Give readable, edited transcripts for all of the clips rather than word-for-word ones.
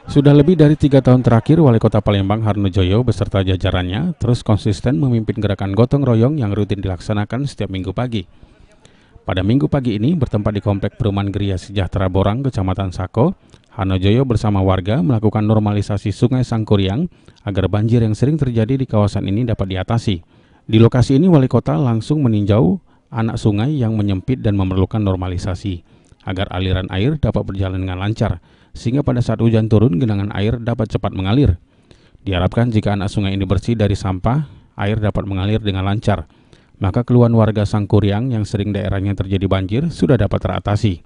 Sudah lebih dari 3 tahun terakhir, Wali Kota Palembang Harnojoyo beserta jajarannya terus konsisten memimpin gerakan gotong royong yang rutin dilaksanakan setiap minggu pagi. Pada minggu pagi ini, bertempat di Komplek Perumahan Geria Sejahtera Borang, Kecamatan Sako, Harnojoyo bersama warga melakukan normalisasi Sungai Sangkuriang agar banjir yang sering terjadi di kawasan ini dapat diatasi. Di lokasi ini, Wali Kota langsung meninjau anak sungai yang menyempit dan memerlukan normalisasi, agar aliran air dapat berjalan dengan lancar, sehingga pada saat hujan turun genangan air dapat cepat mengalir. Diharapkan jika anak sungai ini bersih dari sampah, air dapat mengalir dengan lancar. Maka keluhan warga Sangkuriang yang sering daerahnya terjadi banjir sudah dapat teratasi.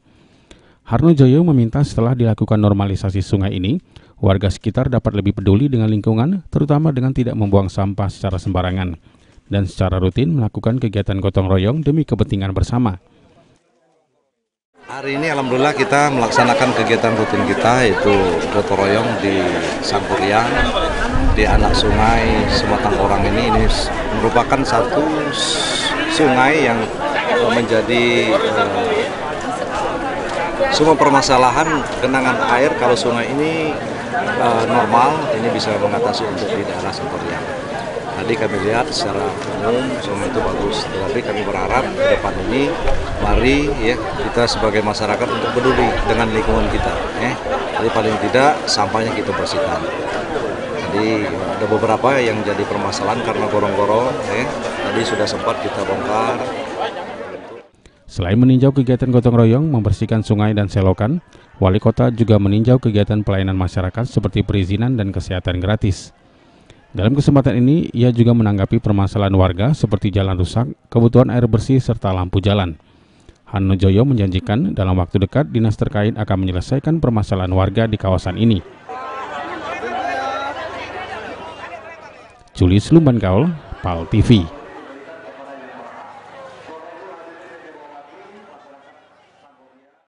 Harnojoyo meminta setelah dilakukan normalisasi sungai ini, warga sekitar dapat lebih peduli dengan lingkungan, terutama dengan tidak membuang sampah secara sembarangan, dan secara rutin melakukan kegiatan gotong royong demi kepentingan bersama. Hari ini alhamdulillah kita melaksanakan kegiatan rutin kita, yaitu gotong royong di Sangkuriang, di anak sungai Sematang Orang ini merupakan satu sungai yang menjadi sumber permasalahan genangan air. Kalau sungai ini normal, ini bisa mengatasi untuk di daerah Sangkuriang. Tadi kami lihat secara umum sungai itu bagus, tetapi kami berharap ke depan ini mari ya kita sebagai masyarakat untuk peduli dengan lingkungan kita. Jadi paling tidak sampahnya kita bersihkan. Jadi ada beberapa yang jadi permasalahan karena gorong-gorong. Tadi sudah sempat kita bongkar. Selain meninjau kegiatan gotong royong membersihkan sungai dan selokan, Wali Kota juga meninjau kegiatan pelayanan masyarakat seperti perizinan dan kesehatan gratis. Dalam kesempatan ini, ia juga menanggapi permasalahan warga seperti jalan rusak, kebutuhan air bersih, serta lampu jalan. Harnojoyo menjanjikan dalam waktu dekat dinas terkait akan menyelesaikan permasalahan warga di kawasan ini. Julius Lumbankaul, PAL TV.